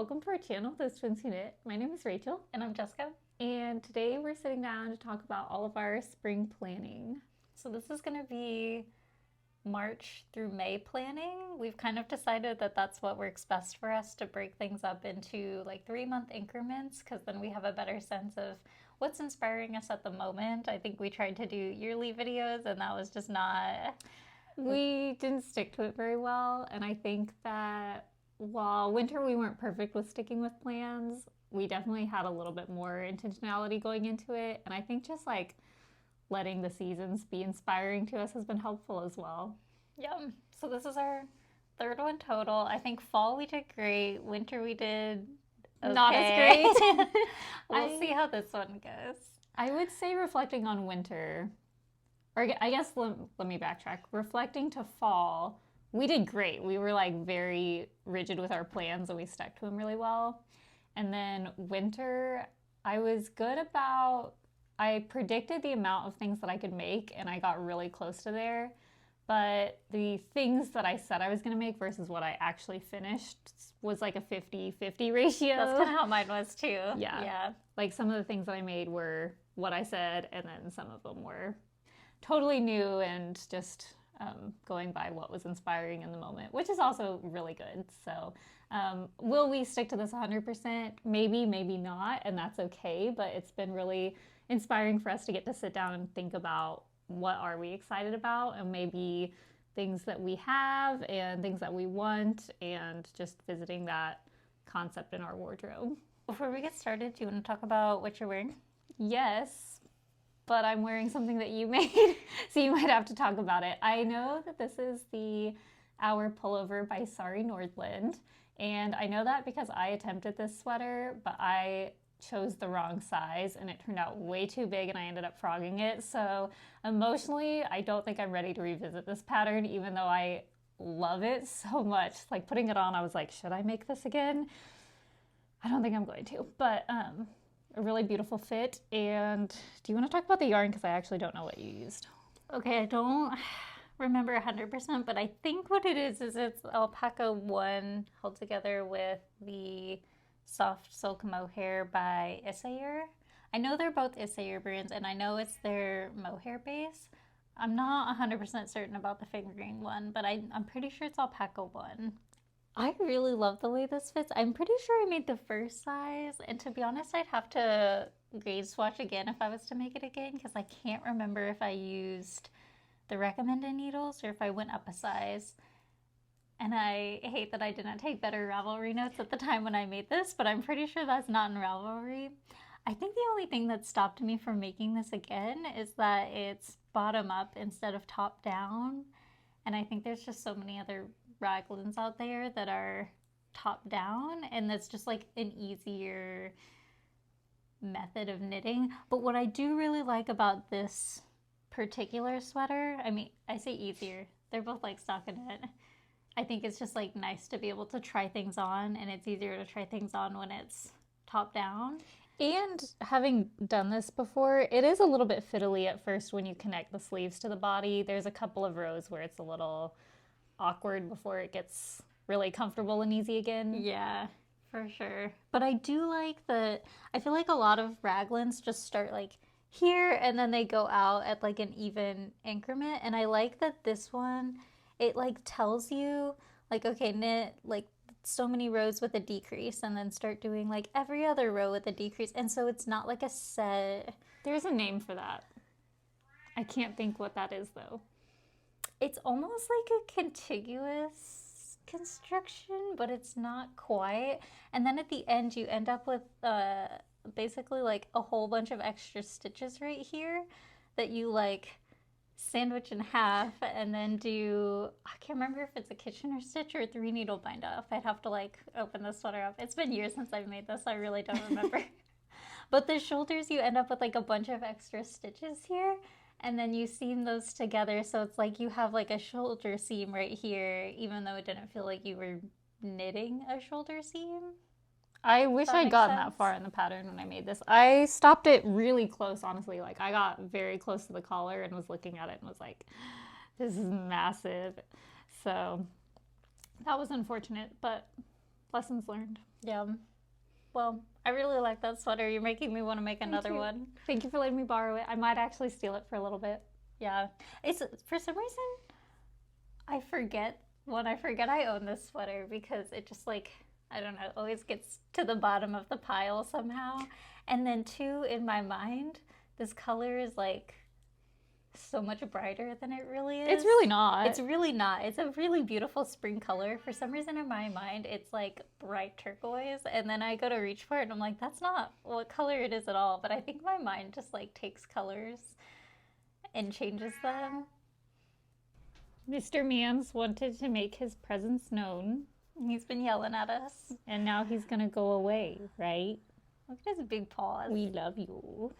welcome to our channel, Those Twins Who Knit. My name is Rachel. And I'm Jessica. And today we're sitting down to talk about all of our spring planning. So this is going to be March through May planning. We've kind of decided that that's what works best for us, to break things up into like 3-month increments, because then we have a better sense of what's inspiring us at the moment. I think we tried to do yearly videos and that was just not... We didn't stick to it very well, and I think that while winter we weren't perfect with sticking with plans, we definitely had a little bit more intentionality going into it, and I think just like letting the seasons be inspiring to us has been helpful as well. Yeah, so this is our third one total. I think fall we did great, winter we did okay. Not as great. We'll see how this one goes. I would say reflecting on winter, or I guess let me backtrack. Reflecting to fall, we did great. We were like very rigid with our plans and we stuck to them really well. And then winter, I was good about, I predicted the amount of things that I could make and I got really close to there. But the things that I said I was going to make versus what I actually finished was like a 50-50 ratio. That's kind of how mine was too. Yeah. Like some of the things that I made were what I said, and then some of them were totally new and just going by what was inspiring in the moment, which is also really good. So will we stick to this 100%? Maybe, maybe not, and that's okay. But it's been really inspiring for us to get to sit down and think about what are we excited about, and maybe things that we have and things that we want, and just visiting that concept in our wardrobe. Before we get started, do you want to talk about what you're wearing? Yes, but I'm wearing something that you made, so you might have to talk about it. I know that this is the Auer Pullover by Sari Nordlund, and I know that because I attempted this sweater, but I chose the wrong size and it turned out way too big and I ended up frogging it. So emotionally, I don't think I'm ready to revisit this pattern, even though I love it so much. Like putting it on, I was like, should I make this again? I don't think I'm going to, but a really beautiful fit. And do you want to talk about the yarn? Because I actually don't know what you used. Okay, I don't remember 100%, but I think what it is it's Alpaca 1 held together with the Soft Silk Mohair by Isager. I know they're both Isager brands, and I know it's their Mohair base. I'm not 100% certain about the fingering one, but I'm pretty sure it's Alpaca 1. I really love the way this fits. I'm pretty sure I made the first size, and to be honest, I'd have to grade swatch again if I was to make it again, because I can't remember if I used the recommended needles or if I went up a size. And I hate that I didn't take better Ravelry notes at the time when I made this, but I'm pretty sure that's not in Ravelry. I think the only thing that stopped me from making this again is that it's bottom up instead of top down. And I think there's just so many other raglans out there that are top down, and that's just like an easier method of knitting. But what I do really like about this particular sweater, I mean, I say easier, they're both like stockinette. I think it's just like nice to be able to try things on, and it's easier to try things on when it's top down. And having done this before, it is a little bit fiddly at first when you connect the sleeves to the body. There's a couple of rows where it's a little awkward before it gets really comfortable and easy again. Yeah, for sure. But I do like that, I feel like a lot of raglans just start like here and then they go out at like an even increment. And I like that this one, it like tells you like, okay, knit like so many rows with a decrease and then start doing like every other row with a decrease. And so it's not like a set. There's a name for that. I can't think what that is though. It's almost like a contiguous construction, but it's not quite. And then at the end you end up with basically like a whole bunch of extra stitches right here that you like sandwich in half and then do, I can't remember if it's a Kitchener stitch or a 3 needle bind off. I'd have to like open the sweater up. It's been years since I've made this, I really don't remember. But the shoulders, you end up with like a bunch of extra stitches here, and then you seam those together, so it's like you have like a shoulder seam right here, even though it didn't feel like you were knitting a shoulder seam. I wish I'd gotten that far in the pattern when I made this. I stopped it really close, honestly. Like, I got very close to the collar and was looking at it and was like, this is massive. So that was unfortunate, but lessons learned. Yeah. Well, I really like that sweater. You're making me want to make another one. Thank you for letting me borrow it. I might actually steal it for a little bit. Yeah. It's, for some reason, I forget I own this sweater because it just like, I don't know, always gets to the bottom of the pile somehow. And then two, in my mind, this color is like so much brighter than it really is. It's really not. It's really not. It's a really beautiful spring color. For some reason in my mind, it's like bright turquoise. And then I go to reach for it and I'm like, that's not what color it is at all. But I think my mind just like takes colors and changes them. Mr. Mans wanted to make his presence known. He's been yelling at us. And now he's gonna go away, right? Look at his big paws. We love you.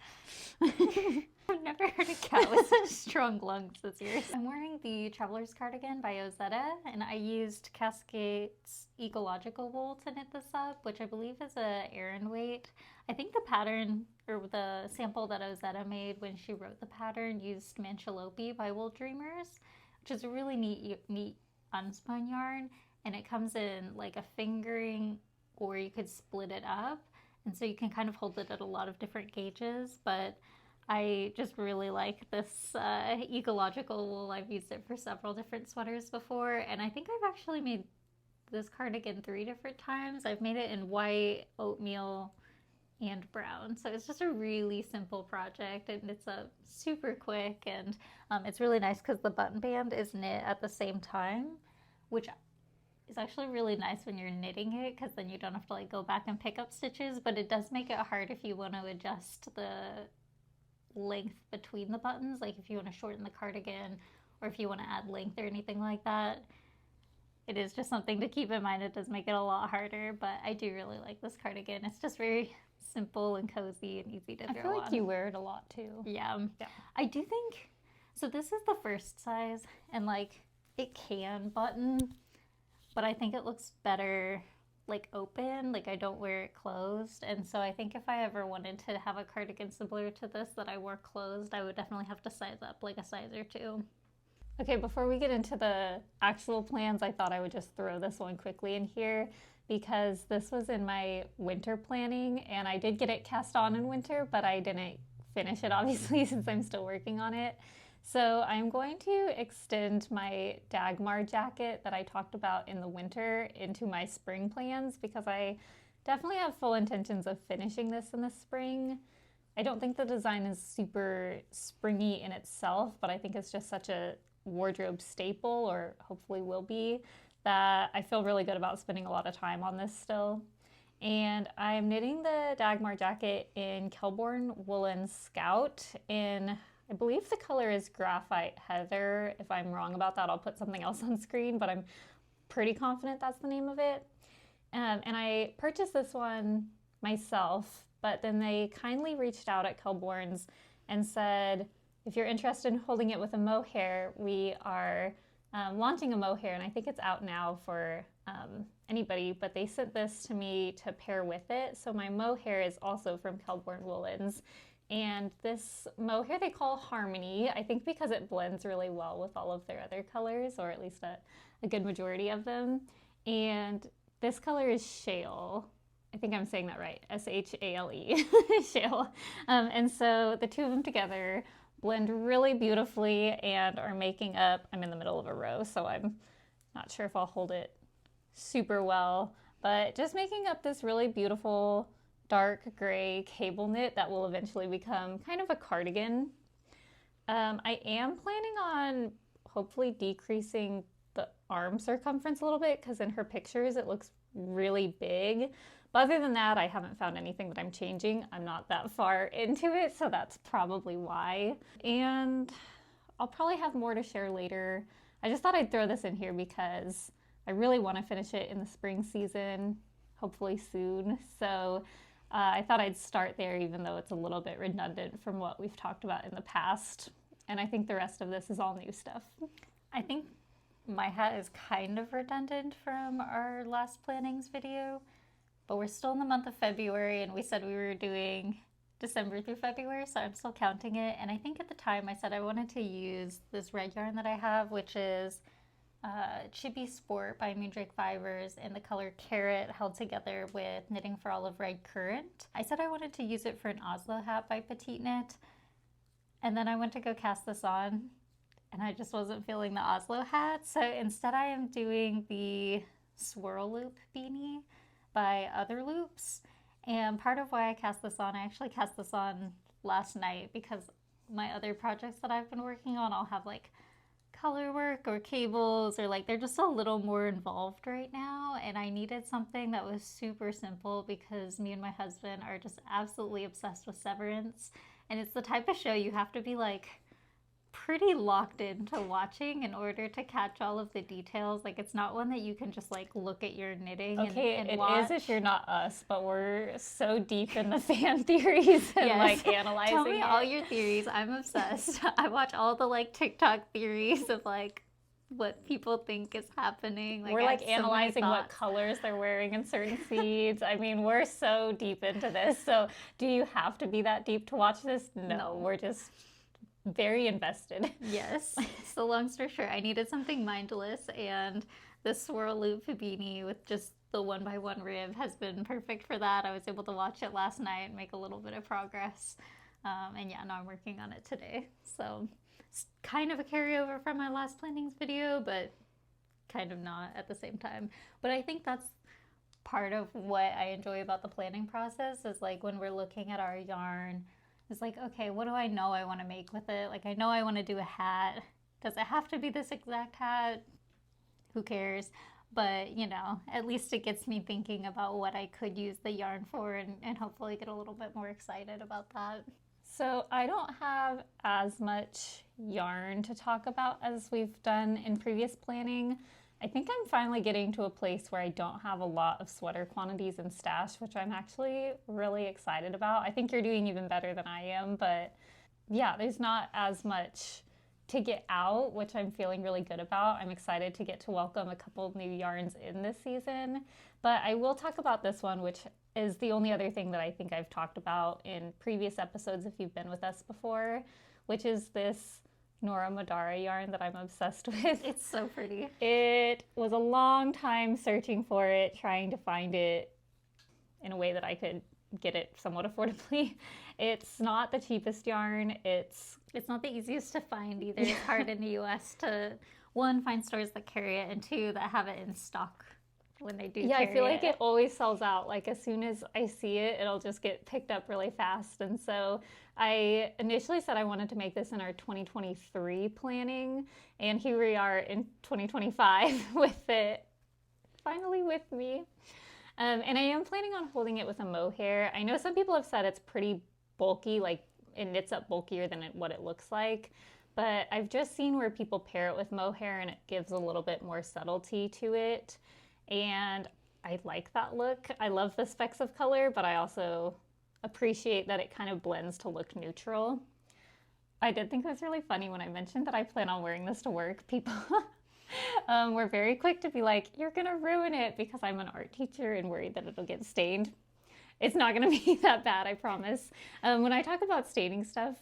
I've never heard a cat with such strong lungs as yours. I'm wearing the Traveler's Cardigan by Ozetta, and I used Cascade's Ecological wool to knit this up, which I believe is a Aran weight. I think the pattern, or the sample that Ozetta made when she wrote the pattern, used Manchalope by Wool Dreamers, which is a really neat unspun yarn, and it comes in like a fingering, or you could split it up, and so you can kind of hold it at a lot of different gauges, but I just really like this Ecological wool. I've used it for several different sweaters before, and I think I've actually made this cardigan 3 different times. I've made it in white, oatmeal, and brown. So it's just a really simple project, and it's super quick, and it's really nice because the button band is knit at the same time, which is actually really nice when you're knitting it because then you don't have to like go back and pick up stitches, but it does make it hard if you want to adjust the length between the buttons, like if you want to shorten the cardigan or if you want to add length or anything like that. It is just something to keep in mind. It does make it a lot harder, but I do really like this cardigan. It's just very simple and cozy and easy to throw on. I feel like you wear it a lot too. Yeah. I do think, so this is the first size, and like it can button, but I think it looks better like open, like I don't wear it closed. And so I think if I ever wanted to have a cardigan similar to this that I wore closed, I would definitely have to size up like a size or 2. Okay, before we get into the actual plans, I thought I would just throw this one quickly in here because this was in my winter planning, and I did get it cast on in winter, but I didn't finish it obviously since I'm still working on it. So I'm going to extend my Dagmar jacket that I talked about in the winter into my spring plans because I definitely have full intentions of finishing this in the spring. I don't think the design is super springy in itself, but I think it's just such a wardrobe staple, or hopefully will be, that I feel really good about spending a lot of time on this still. And I'm knitting the Dagmar jacket in Kelbourne Woolens Scout in, I believe the color is Graphite Heather. If I'm wrong about that, I'll put something else on screen, but I'm pretty confident that's the name of it. And I purchased this one myself, but then they kindly reached out at Kelbourne's and said, if you're interested in holding it with a mohair, we are launching a mohair, and I think it's out now for anybody, but they sent this to me to pair with it. So my mohair is also from Kelbourne Woolens. And this mohair they call Harmony, I think because it blends really well with all of their other colors, or at least a good majority of them. And this color is Shale. I think I'm saying that right, S-H-A-L-E, Shale. And so the two of them together blend really beautifully and are making up, I'm in the middle of a row, so I'm not sure if I'll hold it super well, but just making up this really beautiful dark gray cable knit that will eventually become kind of a cardigan. I am planning on hopefully decreasing the arm circumference a little bit because in her pictures it looks really big. But other than that, I haven't found anything that I'm changing. I'm not that far into it, so that's probably why. And I'll probably have more to share later. I just thought I'd throw this in here because I really want to finish it in the spring season, hopefully soon. So I thought I'd start there, even though it's a little bit redundant from what we've talked about in the past. And I think the rest of this is all new stuff. I think my hat is kind of redundant from our last plannings video, but we're still in the month of February, and we said we were doing December through February, so I'm still counting it. And I think at the time I said I wanted to use this red yarn that I have, which is Chibi Sport by Moondrake Fibers in the color Carrot, held together with Knitting for Olive Red Currant. I said I wanted to use it for an Oslo hat by PetiteKnit, and then I went to go cast this on, and I just wasn't feeling the Oslo hat, so instead I am doing the Swirl Loop beanie by Other Loops. And part of why I cast this on, I actually cast this on last night because my other projects that I've been working on all have like color work or cables, or like they're just a little more involved right now, and I needed something that was super simple because me and my husband are just absolutely obsessed with Severance, and it's the type of show you have to be like pretty locked into watching in order to catch all of the details. Like, it's not one that you can just like look at your knitting and watch. It is if you're not us, but we're so deep in the fan theories and like analyzing Tell me all your theories. I'm obsessed. I watch all the like TikTok theories of like what people think is happening. Like, we're like analyzing what colors they're wearing in certain seeds. I mean, we're so deep into this. So do you have to be that deep to watch this? No. We're just very invested. Yes. So long story short, I needed something mindless, and the Swirl Loop beanie with just the 1x1 rib has been perfect for that. I was able to watch it last night and make a little bit of progress. And yeah, now I'm working on it today. So it's kind of a carryover from my last plannings video, but kind of not at the same time. But I think that's part of what I enjoy about the planning process, is like when we're looking at our yarn, it's like, okay, what do I know I want to make with it? Like, I know I want to do a hat. Does it have to be this exact hat? Who cares? But, you know, at least it gets me thinking about what I could use the yarn for, and hopefully get a little bit more excited about that. So I don't have as much yarn to talk about as we've done in previous planning. I think I'm finally getting to a place where I don't have a lot of sweater quantities in stash, which I'm actually really excited about. I think you're doing even better than I am, but yeah, there's not as much to get out, which I'm feeling really good about. I'm excited to get to welcome a couple of new yarns in this season, but I will talk about this one, which is the only other thing that I think I've talked about in previous episodes if you've been with us before, which is this Noro Madara yarn that I'm obsessed with. It's so pretty. It was a long time searching for it, trying to find it in a way that I could get it somewhat affordably. It's not the cheapest yarn. It's not the easiest to find either. It's hard in the US to, one, find stores that carry it, and two, that have it in stock when they do carry it. Yeah, I feel like it always sells out. Like, as soon as I see it, it'll just get picked up really fast. And so I initially said I wanted to make this in our 2023 planning, and here we are in 2025 with it finally with me. And I am planning on holding it with a mohair. I know some people have said it's pretty bulky, like it knits up bulkier than what it looks like, but I've just seen where people pair it with mohair and it gives a little bit more subtlety to it. And I like that look. I love the specks of color, but I also appreciate that it kind of blends to look neutral. I did think it was really funny when I mentioned that I plan on wearing this to work. People were very quick to be like, you're gonna ruin it, because I'm an art teacher and worried that it'll get stained. It's not gonna be that bad, I promise. When I talk about staining stuff,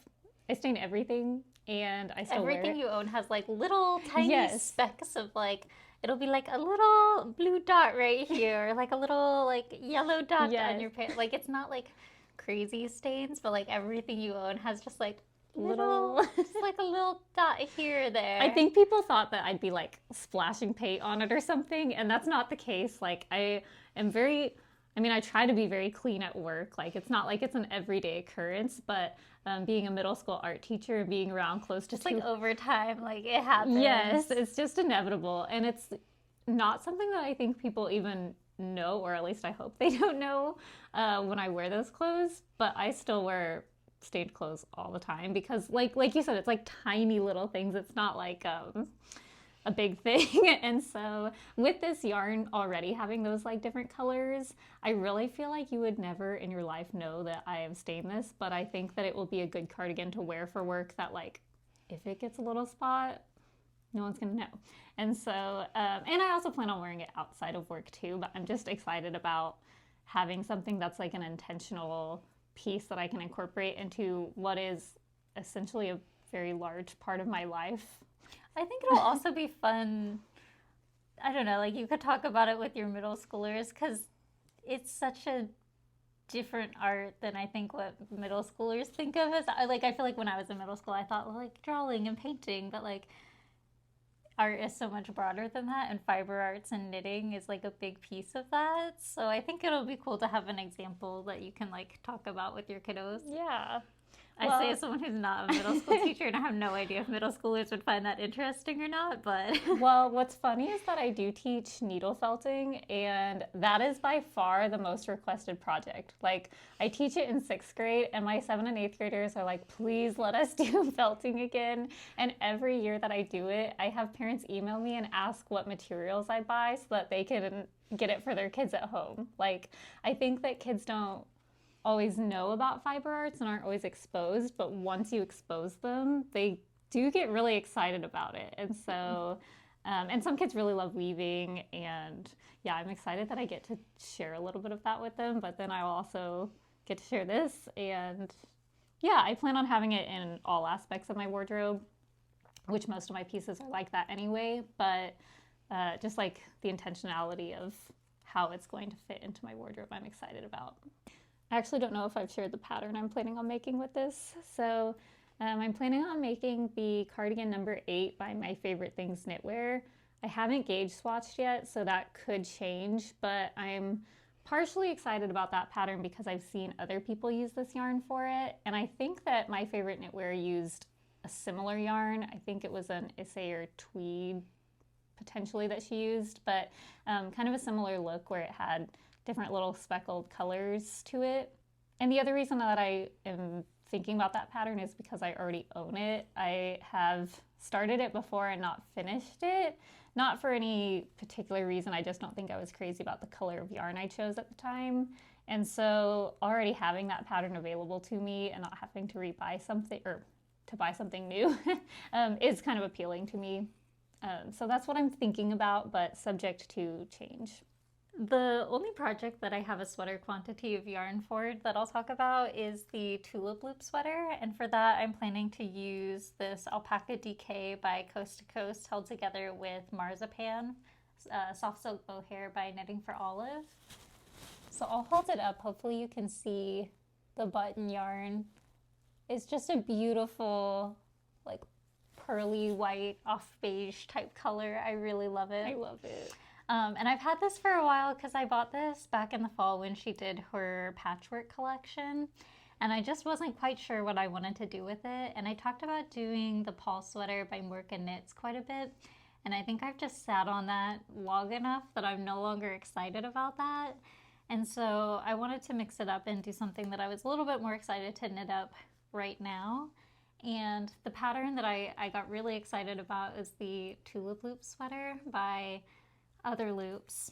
I stain everything, and I still wear it. Everything you own has like little tiny specks of like, it'll be like a little blue dot right here, or like a little like yellow dot on your pants. Like, it's not like crazy stains, but like everything you own has just like little just like a little dot here or there. I think people thought that I'd be like splashing paint on it or something, and that's not the case. Like, I try to be very clean at work. Like, it's not like it's an everyday occurrence, but being a middle school art teacher and being around close to like over time, like it happens. Yes, it's just inevitable, and it's not something that I think people even know, or at least I hope they don't know when I wear those clothes. But I still wear stained clothes all the time because, like you said, it's like tiny little things. It's not like a big thing. And so with this yarn already having those like different colors, I really feel like you would never in your life know that I have stained this, but I think that it will be a good cardigan to wear for work that, like, if it gets a little spot, no one's gonna know. And so, and I also plan on wearing it outside of work too, but I'm just excited about having something that's like an intentional piece that I can incorporate into what is essentially a very large part of my life. I think it'll also be fun I don't know, like you could talk about it with your middle schoolers because it's such a different art than I think what middle schoolers think of as, like, I feel like when I was in middle school, I thought, well, like drawing and painting, but like art is so much broader than that, and fiber arts and knitting is like a big piece of that. So I think it'll be cool to have an example that you can like talk about with your kiddos. Yeah. I say as someone who's not a middle school teacher, and I have no idea if middle schoolers would find that interesting or not, but... Well, what's funny is that I do teach needle felting, and that is by far the most requested project. Like, I teach it in 6th grade, and my 7th and 8th graders are like, please let us do felting again. And every year that I do it, I have parents email me and ask what materials I buy so that they can get it for their kids at home. Like, I think that kids don't always know about fiber arts and aren't always exposed, but once you expose them, they do get really excited about it. And so, and some kids really love weaving, and yeah, I'm excited that I get to share a little bit of that with them, but then I'll also get to share this. And yeah, I plan on having it in all aspects of my wardrobe, which most of my pieces are like that anyway, but just like the intentionality of how it's going to fit into my wardrobe, I'm excited about. I actually don't know if I've shared the pattern I'm planning on making with this. So I'm planning on making the cardigan number 8 by My Favorite Things Knitwear. I haven't gauge swatched yet, so that could change, but I'm partially excited about that pattern because I've seen other people use this yarn for it. And I think that My Favorite Knitwear used a similar yarn. I think it was an Isager tweed potentially that she used, but kind of a similar look where it had different little speckled colors to it. And the other reason that I am thinking about that pattern is because I already own it. I have started it before and not finished it. Not for any particular reason, I just don't think I was crazy about the color of yarn I chose at the time. And so already having that pattern available to me and not having to rebuy something or to buy something new is kind of appealing to me. So that's what I'm thinking about, but subject to change. The only project that I have a sweater quantity of yarn for that I'll talk about is the Tulip loop sweater, and for that I'm planning to use this Alpaca DK by Coast to Coast held together with Marzipan, soft silk mohair by Knitting for Olive. So I'll hold it up, hopefully you can see the button yarn. It's just a beautiful, like pearly white off beige type color. I really love it. I love it. And I've had this for a while because I bought this back in the fall when she did her patchwork collection. And I just wasn't quite sure what I wanted to do with it. And I talked about doing the Paul sweater by Moreca Knits quite a bit. And I think I've just sat on that long enough that I'm no longer excited about that. And so I wanted to mix it up and do something that I was a little bit more excited to knit up right now. And the pattern that I got really excited about is the Tulip loop sweater by Other Loops.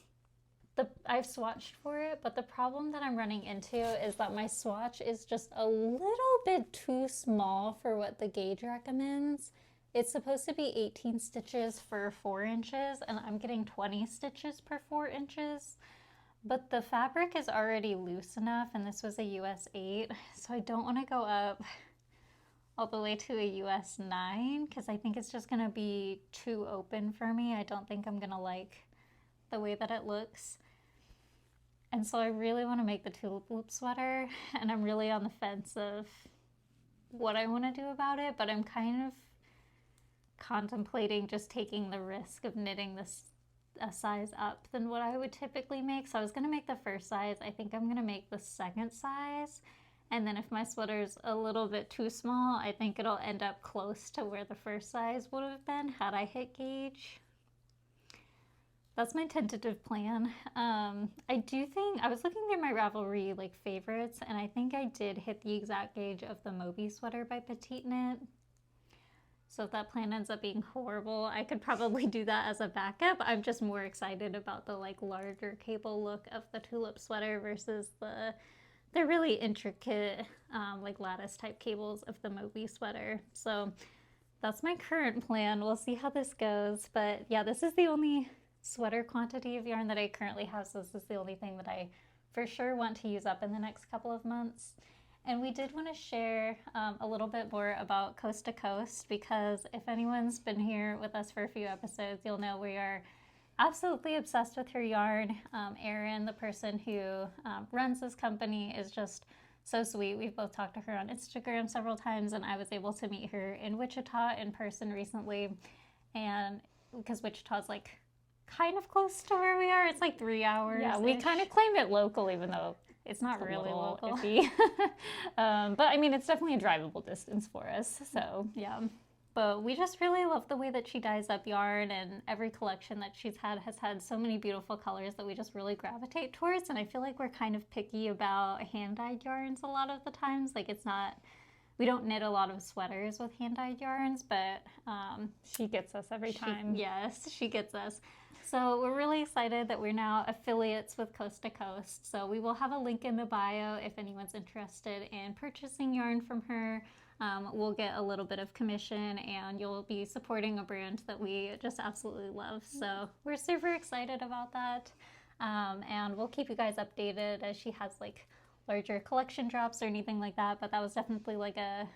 I've swatched for it, but the problem that I'm running into is that my swatch is just a little bit too small for what the gauge recommends. It's supposed to be 18 stitches for 4 inches, and I'm getting 20 stitches per 4 inches. But the fabric is already loose enough, and this was a US 8, so I don't want to go up all the way to a US 9, because I think it's just going to be too open for me. I don't think I'm going to like the way that it looks. And so I really want to make the Tulip loop sweater, and I'm really on the fence of what I want to do about it, but I'm kind of contemplating just taking the risk of knitting this a size up than what I would typically make. So I was going to make the first size. I think I'm going to make the second size, and then if my sweater's a little bit too small, I think it'll end up close to where the first size would have been had I hit gauge. That's my tentative plan. I do think, I was looking through my Ravelry like favorites, and I think I did hit the exact gauge of the Moby sweater by PetiteKnit. So if that plan ends up being horrible, I could probably do that as a backup. I'm just more excited about the like larger cable look of the Tulip sweater versus the really intricate like lattice type cables of the Moby sweater. So that's my current plan. We'll see how this goes. But yeah, this is the only sweater quantity of yarn that I currently have, so this is the only thing that I for sure want to use up in the next couple of months. And we did want to share a little bit more about Coast to Coast, because if anyone's been here with us for a few episodes, you'll know we are absolutely obsessed with her yarn. Erin, the person who runs this company, is just so sweet. We've both talked to her on Instagram several times, and I was able to meet her in Wichita in person recently. And because Wichita's like kind of close to where we are, it's like 3 hours. Yeah, we kind of claim it local, even though it's not really local. But I mean, it's definitely a drivable distance for us. So yeah. But we just really love the way that she dyes up yarn, and every collection that she's had has had so many beautiful colors that we just really gravitate towards. And I feel like we're kind of picky about hand-dyed yarns a lot of the times. Like we don't knit a lot of sweaters with hand-dyed yarns, but she gets us every time. Yes, she gets us. So we're really excited that we're now affiliates with Coast to Coast. So we will have a link in the bio if anyone's interested in purchasing yarn from her. We'll get a little bit of commission, and you'll be supporting a brand that we just absolutely love. So we're super excited about that. And we'll keep you guys updated as she has like larger collection drops or anything like that. But that was definitely like a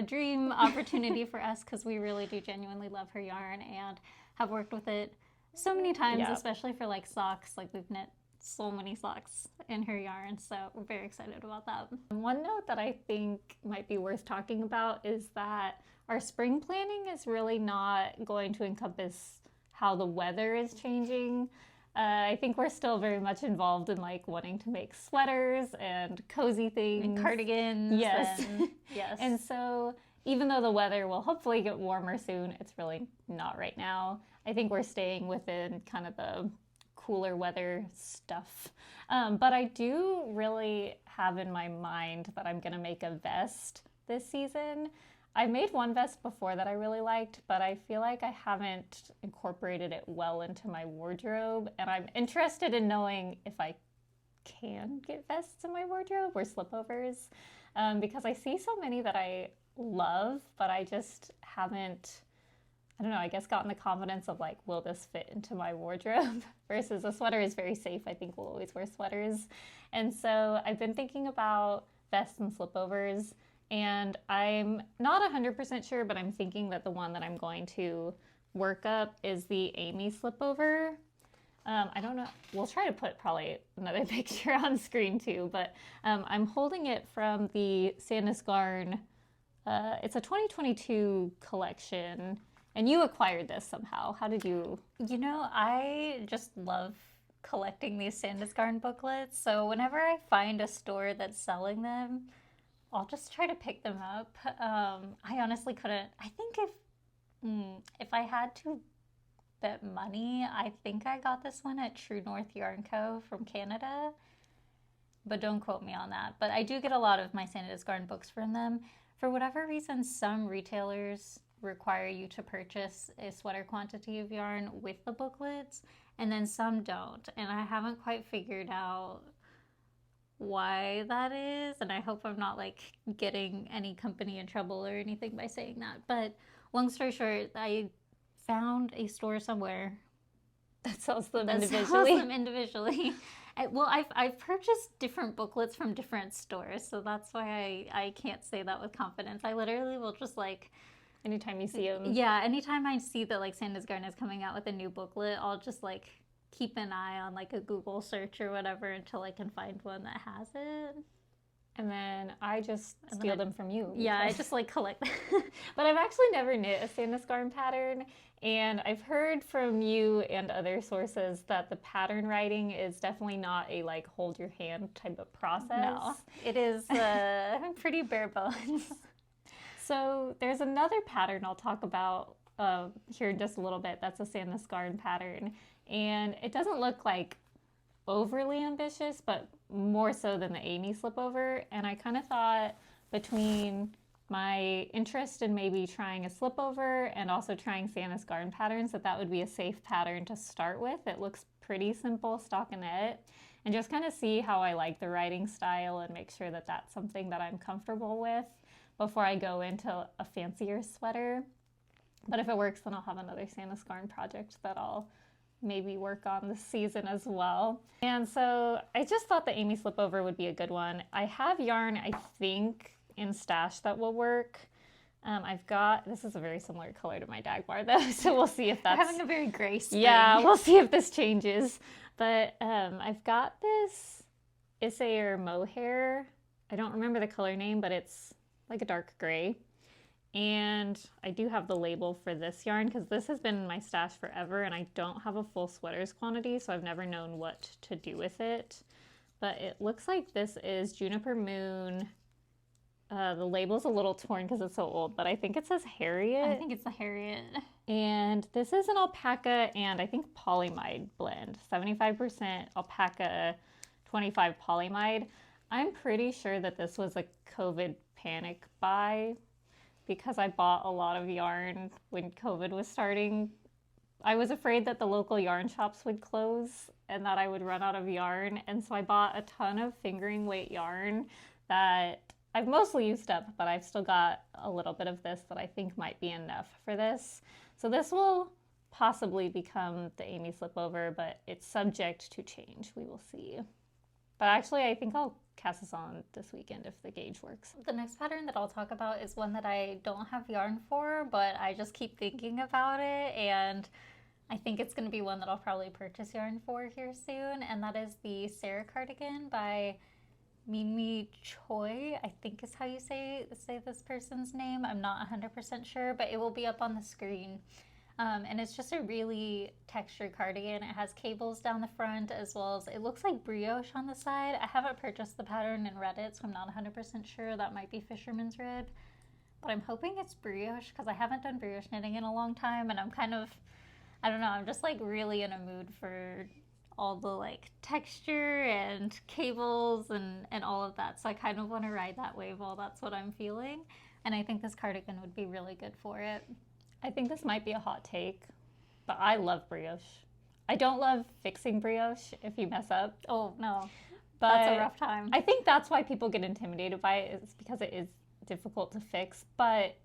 dream opportunity for us, because we really do genuinely love her yarn and have worked with it so many times, especially for like socks. Like we've knit so many socks in her yarn, so we're very excited about that. One note that I think might be worth talking about is that our spring planning is really not going to encompass how the weather is changing. I think we're still very much involved in like wanting to make sweaters and cozy things and cardigans. Yes. Yes. And so even though the weather will hopefully get warmer soon, it's really not right now. I think we're staying within kind of the cooler weather stuff. But I do really have in my mind that I'm going to make a vest this season. I made one vest before that I really liked, but I feel like I haven't incorporated it well into my wardrobe. And I'm interested in knowing if I can get vests in my wardrobe or slipovers, because I see so many that I love, but I just haven't, I don't know, I guess gotten the confidence of like, will this fit into my wardrobe? Versus a sweater is very safe. I think we'll always wear sweaters. And so I've been thinking about vests and slipovers, and I'm not 100% sure, but I'm thinking that the one that I'm going to work up is the Amy slipover. I don't know, we'll try to put probably another picture on screen too, but I'm holding it from the Sandnes Garn. It's a 2022 collection. And you acquired this somehow. How did you? You know, I just love collecting these Sandnes Garn booklets. So whenever I find a store that's selling them, I'll just try to pick them up. I honestly couldn't. I think if I had to bet money, I think I got this one at True North Yarn Co. from Canada. But don't quote me on that. But I do get a lot of my Sandnes Garn books from them. For whatever reason, some retailers require you to purchase a sweater quantity of yarn with the booklets, and then some don't, and I haven't quite figured out why that is, and I hope I'm not like getting any company in trouble or anything by saying that. But long story short, I found a store somewhere that sells them individually. Well, I've purchased different booklets from different stores, so that's why I can't say that with confidence. I literally will just like, anytime you see them. Yeah, anytime I see that like Sandnes Garn is coming out with a new booklet, I'll just like keep an eye on like a Google search or whatever until I can find one that has it. And then I just steal them from you. Yeah, I just like collect them. But I've actually never knit a Sandnes Garn pattern, and I've heard from you and other sources that the pattern writing is definitely not a like hold your hand type of process. No, it is pretty bare bones. So there's another pattern I'll talk about here in just a little bit. That's a Sandnes Garn pattern. And it doesn't look like overly ambitious, but more so than the Amy slipover. And I kind of thought between my interest in maybe trying a slipover and also trying Sandnes Garn patterns, that would be a safe pattern to start with. It looks pretty simple stockinette. And just kind of see how I like the writing style and make sure that that's something that I'm comfortable with before I go into a fancier sweater. But if it works, then I'll have another Sandnes Garn project that I'll maybe work on this season as well. And so I just thought the Amy slipover would be a good one. I have yarn, I think, in stash that will work. I've got, this is a very similar color to my Dagmar though, so we'll see if that's... We're having a very gray spring. Yeah, we'll see if this changes. But I've got this Isager Mohair. I don't remember the color name, but it's like a dark gray. And I do have the label for this yarn because this has been in my stash forever and I don't have a full sweaters quantity, so I've never known what to do with it. But it looks like this is Juniper Moon. The label's a little torn because it's so old, but I think it says Harriet. I think it's the Harriet. And this is an alpaca and I think polyamide blend. 75% alpaca, 25 polyamide. I'm pretty sure that this was a COVID panic buy because I bought a lot of yarn when COVID was starting. I was afraid that the local yarn shops would close and that I would run out of yarn. And so I bought a ton of fingering weight yarn that I've mostly used up, but I've still got a little bit of this that I think might be enough for this. So this will possibly become the Amy Slipover, but it's subject to change. We will see. But actually, I think I'll cast this on this weekend if the gauge works. The next pattern that I'll talk about is one that I don't have yarn for, but I just keep thinking about it, and I think it's going to be one that I'll probably purchase yarn for here soon, and that is the Sera cardigan by Manmi Choi, I think is how you say this person's name. I'm not 100% sure, but it will be up on the screen. And it's just a really textured cardigan. It has cables down the front as well as, it looks like brioche on the side. I haven't purchased the pattern and read it, so I'm not 100% sure. That might be Fisherman's Red, but I'm hoping it's brioche because I haven't done brioche knitting in a long time, and I'm kind of, I don't know, I'm just like really in a mood for all the like texture and cables and all of that. So I kind of want to ride that wave while that's what I'm feeling. And I think this cardigan would be really good for it. I think this might be a hot take, but I love brioche. I don't love fixing brioche if you mess up. Oh no, but that's a rough time. I think that's why people get intimidated by it, is because it is difficult to fix. But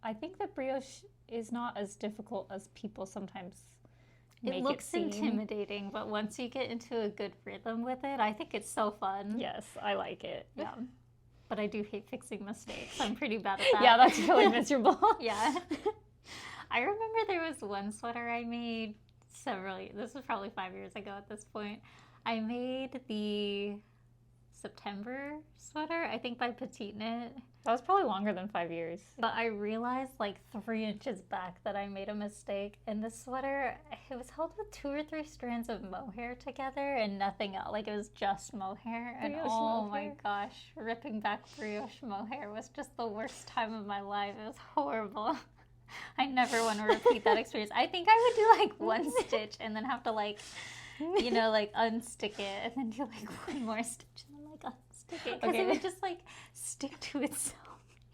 I think that brioche is not as difficult as people sometimes make it looks seem. Intimidating, but once you get into a good rhythm with it, I think it's so fun. Yes, I like it. Yeah. But I do hate fixing mistakes. I'm pretty bad at that. Yeah, that's really miserable. Yeah. I remember there was one sweater I made this was probably 5 years ago at this point. I made the September sweater, I think by PetiteKnit. That was probably longer than 5 years. But I realized like 3 inches back that I made a mistake. And the sweater, it was held with 2 or 3 strands of mohair together and nothing else. Like it was just mohair. And Brioche oh mohair. my gosh, ripping back brioche mohair was just the worst time of my life. It was horrible. I never want to repeat that experience. I think I would do like 1 stitch and then have to like, you know, like unstick it and then do like 1 more stitch and then like unstick it. Because it would just like stick to itself.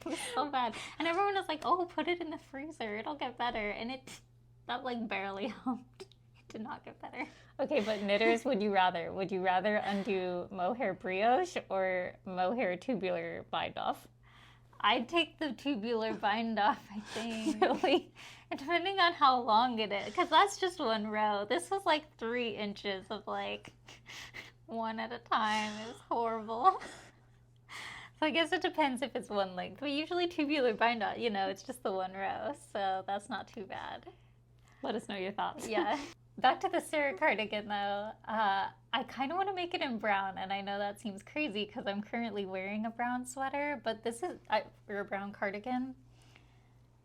It was so bad. And everyone was like, oh, put it in the freezer. It'll get better. And that like barely helped. It did not get better. Okay, but knitters, would you rather undo mohair brioche or mohair tubular bind off? I'd take the tubular bind off, I think. Really? And depending on how long it is, because that's just 1 row. This was like 3 inches of like 1 at a time. It was horrible. So I guess it depends if it's 1 length. But usually tubular bind off, you know, it's just the 1 row. So that's not too bad. Let us know your thoughts. Yeah. Back to the Sera cardigan though, I kind of want to make it in brown, and I know that seems crazy because I'm currently wearing a brown sweater, but or a brown cardigan.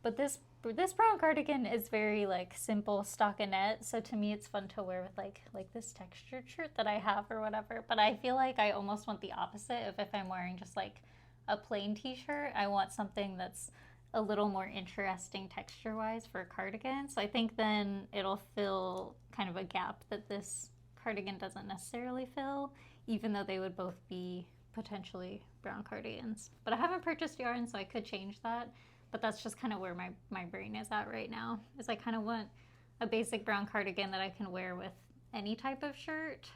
But this brown cardigan is very like simple stockinette, so to me it's fun to wear with like this textured shirt that I have or whatever. But I feel like I almost want the opposite of if I'm wearing just like a plain t-shirt. I want something that's a little more interesting texture-wise for a cardigan. So I think then it'll fill kind of a gap that this cardigan doesn't necessarily fill, even though they would both be potentially brown cardigans. But I haven't purchased yarn, so I could change that. But that's just kind of where my brain is at right now, is I kind of want a basic brown cardigan that I can wear with any type of shirt.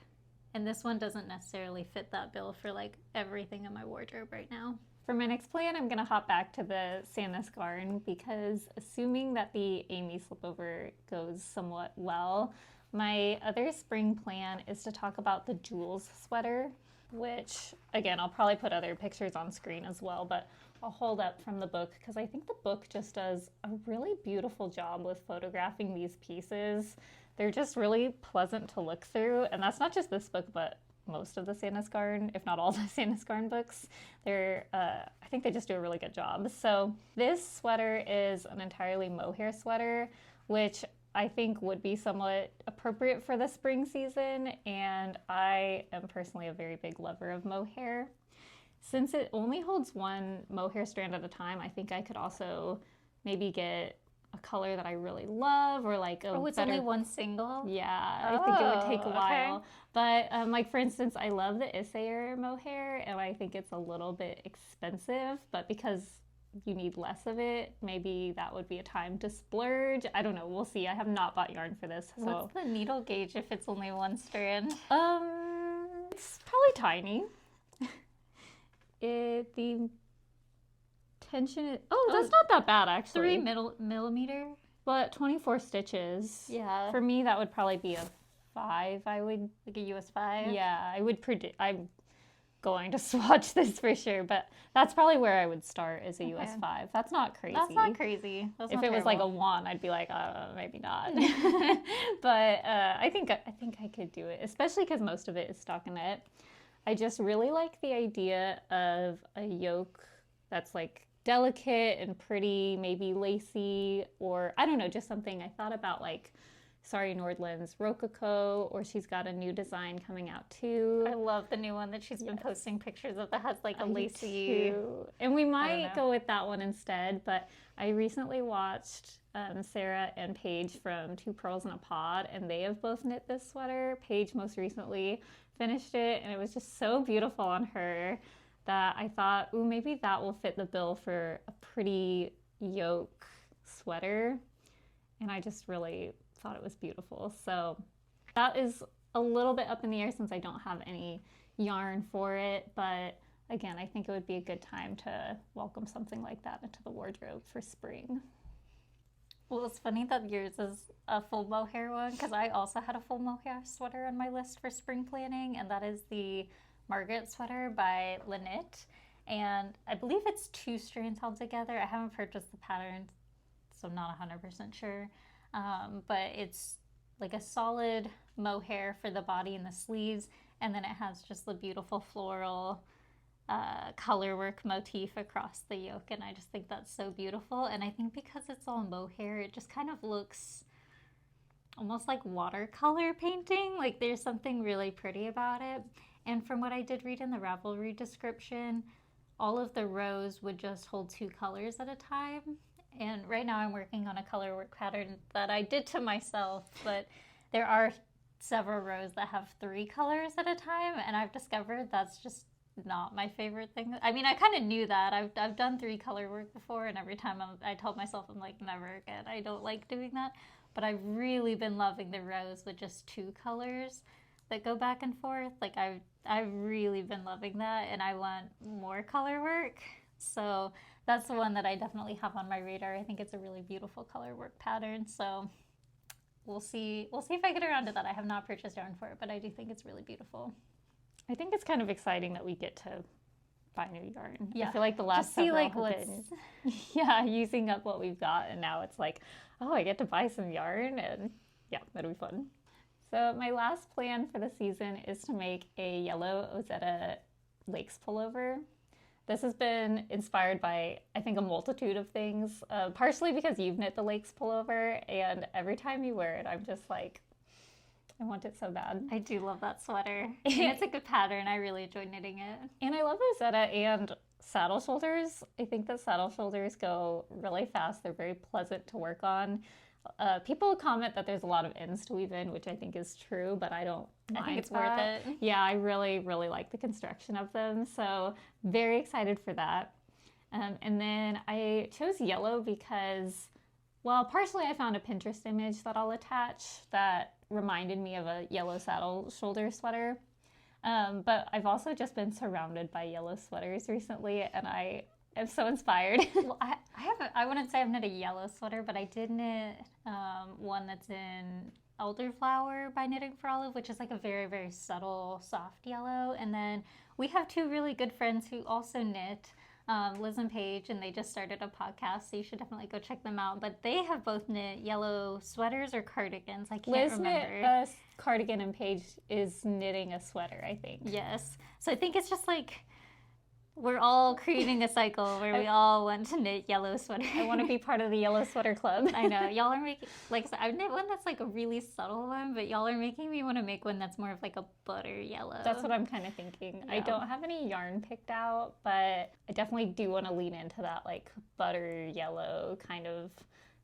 And this one doesn't necessarily fit that bill for like everything in my wardrobe right now. For my next plan, I'm going to hop back to the Sandnes Garn because assuming that the Amy Slipover goes somewhat well, my other spring plan is to talk about the Jules sweater, which, again, I'll probably put other pictures on screen as well, but I'll hold up from the book because I think the book just does a really beautiful job with photographing these pieces. They're just really pleasant to look through, and that's not just this book, but most of the Sandnes Garn, if not all the Sandnes Garn books. I think they just do a really good job. So this sweater is an entirely mohair sweater, which I think would be somewhat appropriate for the spring season, and I am personally a very big lover of mohair. Since it only holds one mohair strand at a time, I think I could also maybe get a color that I really love, or like a it's better... only one single? Yeah, I think it would take a while. Okay. But like for instance, I love the Isager mohair, and I think it's a little bit expensive, but because you need less of it, maybe that would be a time to splurge. I don't know, we'll see. I have not bought yarn for this. So what's the needle gauge if it's only one strand? It's probably tiny. The tension is, that's not that bad actually. 3 millimeter. But 24 stitches. Yeah. For me, that would probably be a 5. I would, like a US 5. Yeah, I would predict. I'm going to swatch this for sure, but that's probably where I would start, is a US 5. That's not crazy. That's not crazy. That's if not it was like a terrible. 1, I'd be like, maybe not. But I think I could do it, especially because most of it is stockinette. I just really like the idea of a yoke that's like delicate and pretty, maybe lacy, or I don't know, just something. I thought about like Sari Nordlund's Rococo, or she's got a new design coming out too. I love the new one that she's been posting pictures of that has like a I lacy. too. And we might go with that one instead, but I recently watched Sera and Paige from Two Pearls in a Pod, and they have both knit this sweater. Paige most recently finished it, and it was just so beautiful on her that I thought, ooh, maybe that will fit the bill for a pretty yoke sweater. And I just really thought it was beautiful. So that is a little bit up in the air since I don't have any yarn for it. But again, I think it would be a good time to welcome something like that into the wardrobe for spring. Well, it's funny that yours is a full mohair one, because I also had a full mohair sweater on my list for spring planning, and that is the Margaret sweater by Lynette. And I believe it's 2 strands held together. I haven't purchased the pattern, so I'm not 100% sure. But it's like a solid mohair for the body and the sleeves, and then it has just the beautiful floral colorwork motif across the yoke, and I just think that's so beautiful. And I think because it's all mohair, it just kind of looks almost like watercolor painting. Like there's something really pretty about it. And from what I did read in the Ravelry description, all of the rows would just hold 2 colors at a time. And right now I'm working on a colorwork pattern that I did to myself, but there are several rows that have 3 colors at a time, and I've discovered that's just not my favorite thing. I mean, I kind of knew that. I've done 3 color work before, and every time I told myself, I'm like, never again. I don't like doing that. But I've really been loving the rows with just 2 colors that go back and forth. Like I've really been loving that, and I want more color work. So that's the one that I definitely have on my radar. I think it's a really beautiful color work pattern. So we'll see if I get around to that. I have not purchased yarn for it, but I do think it's really beautiful. I think it's kind of exciting that we get to buy new yarn. Yeah. I feel like the last just see several like have what's been, using up what we've got, and now it's like, oh, I get to buy some yarn, and yeah, that'll be fun. So my last plan for the season is to make a yellow Ozetta Lakes pullover. This has been inspired by, I think, a multitude of things, partially because you've knit the Lakes pullover, and every time you wear it, I'm just like, I want it so bad. I do love that sweater. And it's a good pattern. I really enjoy knitting it. And I love Ozetta and saddle shoulders. I think that saddle shoulders go really fast. They're very pleasant to work on. People comment that there's a lot of ends to weave in, which I think is true, but I don't mind. I think it's that. worth it. Yeah, I really, really like the construction of them. So very excited for that. And then I chose yellow because, well, partially I found a Pinterest image that I'll attach that reminded me of a yellow saddle shoulder sweater. But I've also just been surrounded by yellow sweaters recently, and I am so inspired. Well, I wouldn't say I've knit a yellow sweater, but I did knit one that's in Elderflower by Knitting for Olive, which is like a very, very subtle, soft yellow. And then we have 2 really good friends who also knit Liz and Paige, and they just started a podcast, so you should definitely go check them out. But they have both knit yellow sweaters or cardigans. I can't remember. Liz knit a cardigan and Paige is knitting a sweater, I think. Yes. So I think it's just like we're all creating a cycle where we all want to knit yellow sweaters. I want to be part of the yellow sweater club. I know. Y'all are making, like, I've knit one that's like a really subtle one, but y'all are making me want to make one that's more of like a butter yellow. That's what I'm kind of thinking. Yeah. I don't have any yarn picked out, but I definitely do want to lean into that like butter yellow kind of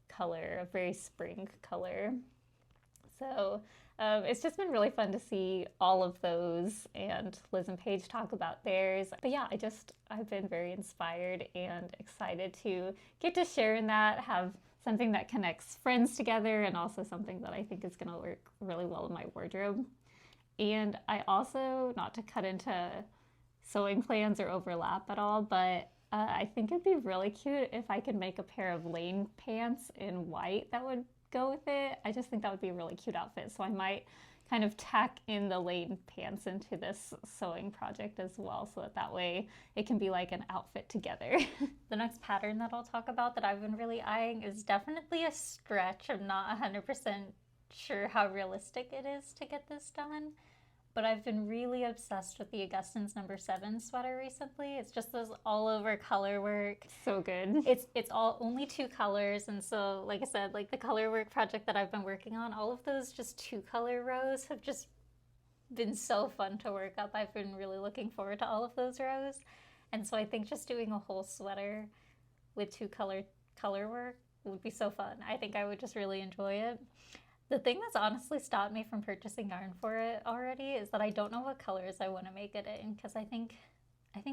color, a very spring color. So it's just been really fun to see all of those, and Liz and Paige talk about theirs. But yeah, I've been very inspired and excited to get to share in that, have something that connects friends together, and also something that I think is going to work really well in my wardrobe. And I also, not to cut into sewing plans or overlap at all, but I think it'd be really cute if I could make a pair of lane pants in white that would go with it. I just think that would be a really cute outfit. So I might kind of tack in the lane pants into this sewing project as well, so that way it can be like an outfit together. The next pattern that I'll talk about that I've been really eyeing is definitely a stretch. I'm not 100% sure how realistic it is to get this done, but I've been really obsessed with the Augustins number 7 sweater recently. It's just this all over color work. So good. It's all only 2 colors, and so like I said, like the color work project that I've been working on, all of those just 2 color rows have just been so fun to work up. I've been really looking forward to all of those rows, and so I think just doing a whole sweater with 2 color work would be so fun. I think I would just really enjoy it. The thing that's honestly stopped me from purchasing yarn for it already is that I don't know what colors I want to make it in, because I think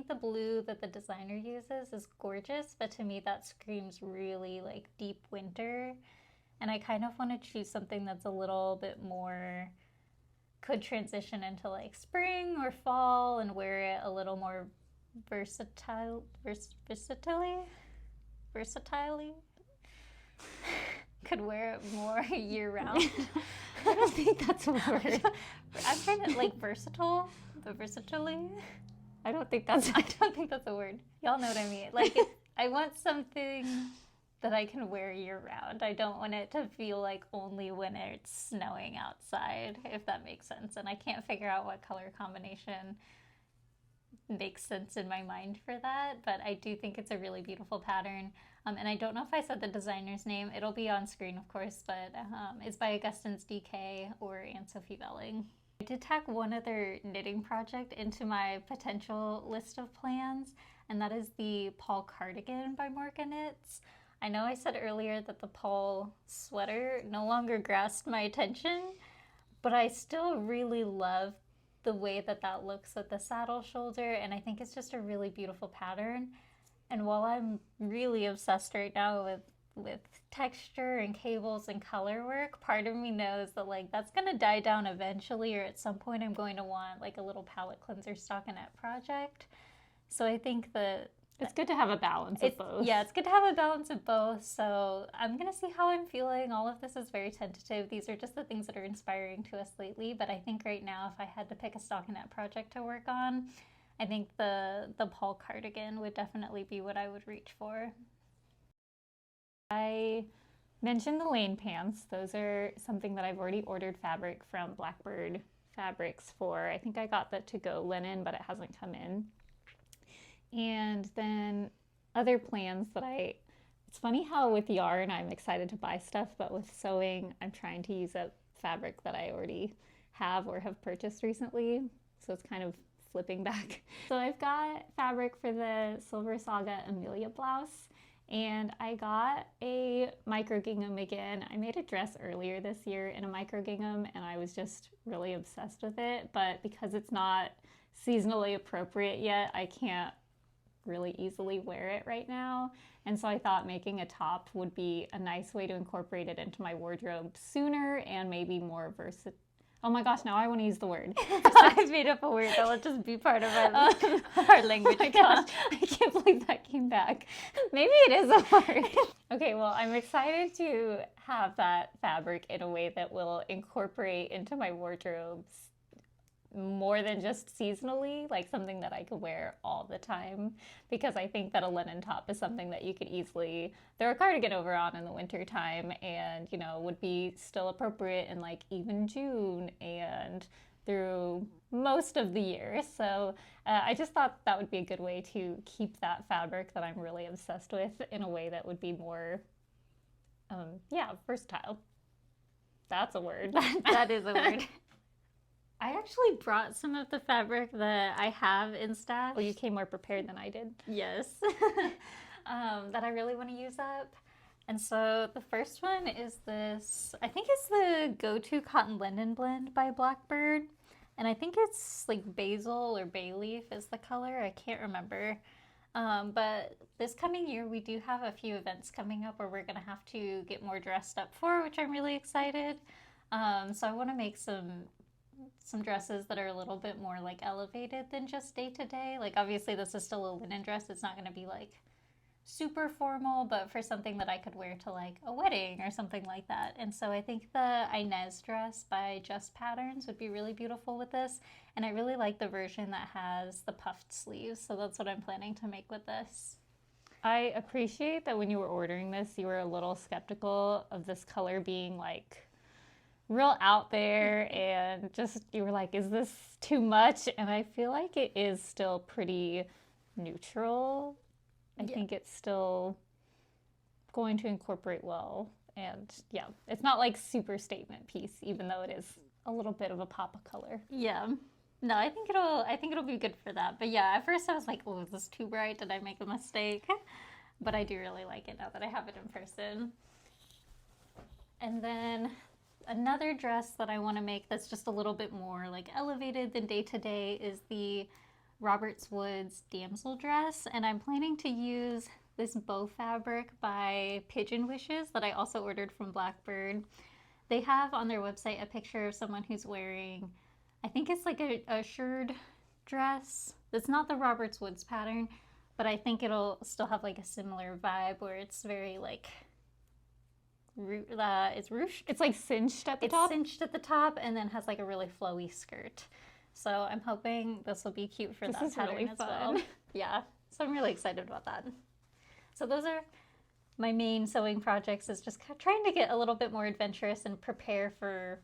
the blue that the designer uses is gorgeous, but to me that screams really like deep winter, and I kind of want to choose something that's a little bit more, could transition into like spring or fall and wear it a little more versatilely. Could wear it more year round. I don't think that's a word. I'm trying to, like, versatile? The versatility? I don't think that's a word. Y'all know what I mean. Like, I want something that I can wear year round. I don't want it to feel like only when it's snowing outside, if that makes sense. And I can't figure out what color combination makes sense in my mind for that, but I do think it's a really beautiful pattern. And I don't know if I said the designer's name. It'll be on screen, of course, but it's by Augustins DK or Anne-Sophie Velling. I did tack one other knitting project into my potential list of plans, and that is the Paul cardigan by Moreca Knits. I know I said earlier that the Paul sweater no longer grasped my attention, but I still really love the way that that looks with the saddle shoulder, and I think it's just a really beautiful pattern. And while I'm really obsessed right now with texture and cables and color work, part of me knows that like that's gonna die down eventually, or at some point I'm going to want like a little palette cleanser stockinette project. So I think that it's good to have a balance of both. Yeah, it's good to have a balance of both. So I'm gonna see how I'm feeling. All of this is very tentative. These are just the things that are inspiring to us lately. But I think right now, if I had to pick a stockinette project to work on, I think the Paul cardigan would definitely be what I would reach for. I mentioned the lane pants. Those are something that I've already ordered fabric from Blackbird Fabrics for. I think I got the to-go linen, but it hasn't come in. And then other plans that it's funny how with yarn I'm excited to buy stuff, but with sewing I'm trying to use up fabric that I already have or have purchased recently. So it's kind of flipping back. So I've got fabric for the Silver Saga Amelia blouse, and I got a micro gingham again. I made a dress earlier this year in a micro gingham and I was just really obsessed with it, but because it's not seasonally appropriate yet, I can't really easily wear it right now. And so I thought making a top would be a nice way to incorporate it into my wardrobe sooner and maybe more versatile. Oh my gosh, now I want to use the word. I've made up a word that will just be part of our language. Oh my gosh, I can't believe that came back. Maybe it is a word. Okay, well, I'm excited to have that fabric in a way that will incorporate into my wardrobe more than just seasonally, like something that I could wear all the time, because I think that a linen top is something that you could easily throw a cardigan over on in the winter time and, you know, would be still appropriate in like even June and through most of the year. So I just thought that would be a good way to keep that fabric that I'm really obsessed with in a way that would be more, versatile. That's a word. That is a word. I actually brought some of the fabric that I have in stash. Well, you came more prepared than I did. Yes. That I really want to use up. And so the first one is this, I think it's the Go-To Cotton Linen Blend by Blackbird. And I think it's like basil or bay leaf is the color. I can't remember. But this coming year, we do have a few events coming up where we're going to have to get more dressed up for, which I'm really excited. So I want to make some dresses that are a little bit more like elevated than just day to day. Like obviously this is still a linen dress. It's not going to be like super formal, but for something that I could wear to like a wedding or something like that. And so I think the Inez dress by Just Patterns would be really beautiful with this. And I really like the version that has the puffed sleeves. So that's what I'm planning to make with this. I appreciate that when you were ordering this, you were a little skeptical of this color being like real out there, and just you were like, is this too much? And I feel like it is still pretty neutral. I think it's still going to incorporate well, and yeah, it's not like super statement piece, even though it is a little bit of a pop of color. Yeah. No, I think it'll be good for that. But yeah, at first I was like, oh, is this too bright? Did I make a mistake? But I do really like it now that I have it in person. And then another dress that I want to make that's just a little bit more like elevated than day to day is the Roberts Woods damsel dress, and I'm planning to use this bow fabric by Pigeon Wishes that I also ordered from Blackbird. They have on their website a picture of someone who's wearing, I think it's like a shirred dress. It's not the Roberts Woods pattern, but I think it'll still have like a similar vibe where it's very like it's ruched. It's like cinched at the top. It's cinched at the top and then has like a really flowy skirt. So I'm hoping this will be cute for that pattern really as well. Yeah, so I'm really excited about that. So those are my main sewing projects, is just trying to get a little bit more adventurous and prepare for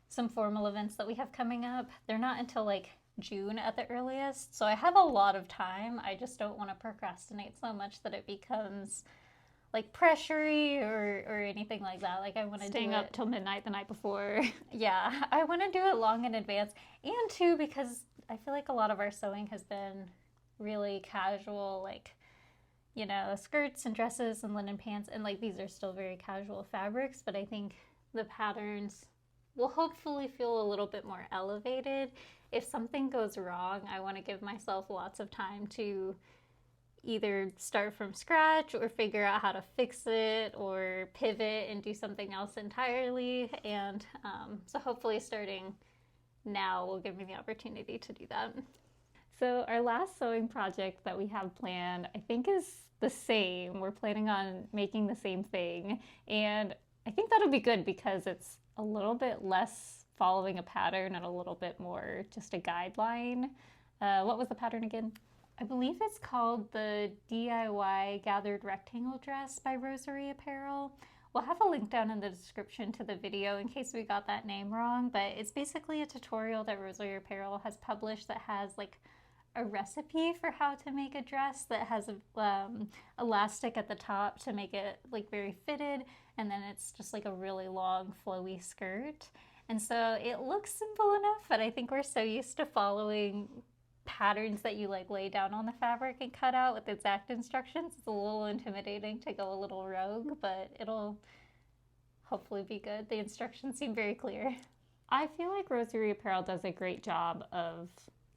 some formal events that we have coming up. They're not until like June at the earliest, so I have a lot of time. I just don't want to procrastinate so much that it becomes like pressury or anything like that. Like I want to staying up till midnight the night before. Yeah, I want to do it long in advance, and too because I feel like a lot of our sewing has been really casual, like, you know, skirts and dresses and linen pants, and like these are still very casual fabrics, but I think the patterns will hopefully feel a little bit more elevated. If something goes wrong, I want to give myself lots of time to either start from scratch or figure out how to fix it or pivot and do something else entirely. And so hopefully starting now will give me the opportunity to do that. So our last sewing project that we have planned, I think, is the same. We're planning on making the same thing. And I think that'll be good because it's a little bit less following a pattern and a little bit more just a guideline. What was the pattern again? I believe it's called the DIY Gathered Rectangle Dress by Rosary Apparel. We'll have a link down in the description to the video in case we got that name wrong, but it's basically a tutorial that Rosary Apparel has published that has like a recipe for how to make a dress that has elastic at the top to make it like very fitted, and then it's just like a really long flowy skirt. And so it looks simple enough, but I think we're so used to following patterns that you like lay down on the fabric and cut out with exact instructions. It's a little intimidating to go a little rogue, but it'll hopefully be good. The instructions seem very clear. I feel like Rosary Apparel does a great job of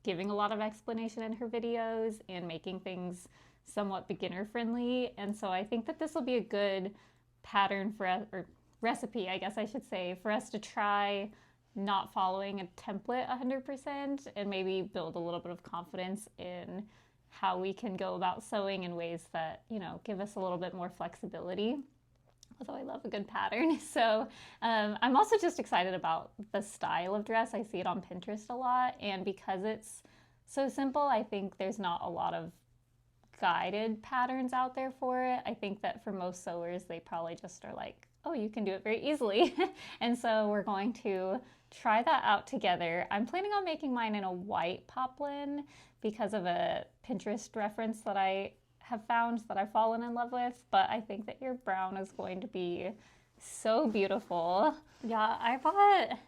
giving a lot of explanation in her videos and making things somewhat beginner friendly. And so I think that this will be a good pattern for us, or recipe, I guess I should say, for us to try not following a template 100% and maybe build a little bit of confidence in how we can go about sewing in ways that, you know, give us a little bit more flexibility. although I love a good pattern. So I'm also just excited about the style of dress. I see it on Pinterest a lot, and because it's so simple, I think there's not a lot of guided patterns out there for it. I think that for most sewers, they probably just are like, oh, you can do it very easily. And so we're going to try that out together. I'm planning on making mine in a white poplin because of a Pinterest reference that I have found that I've fallen in love with, but I think that your brown is going to be so beautiful. Yeah, I bought,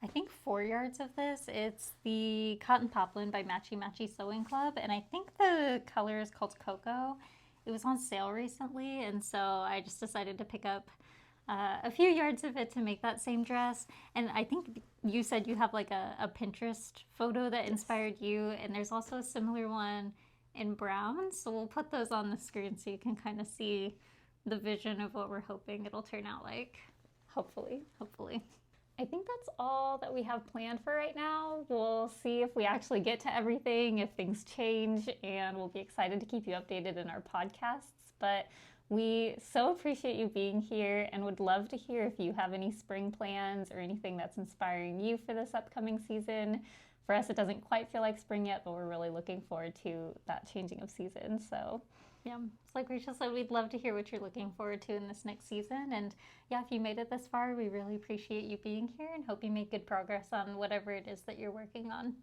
I think 4 yards of this. It's the Cotton Poplin by Matchy Matchy Sewing Club, and I think the color is called Cocoa. It was on sale recently, and so I just decided to pick up a few yards of it to make that same dress. And I think you said you have like a Pinterest photo that inspired you, and there's also a similar one in brown. So we'll put those on the screen so you can kind of see the vision of what we're hoping it'll turn out like. Hopefully. Hopefully. I think that's all that we have planned for right now. We'll see if we actually get to everything, if things change, and we'll be excited to keep you updated in our podcasts. But we so appreciate you being here and would love to hear if you have any spring plans or anything that's inspiring you for this upcoming season. For us, it doesn't quite feel like spring yet, but we're really looking forward to that changing of season. So yeah, it's like Rachel said, we'd love to hear what you're looking forward to in this next season. And yeah, if you made it this far, we really appreciate you being here and hope you make good progress on whatever it is that you're working on.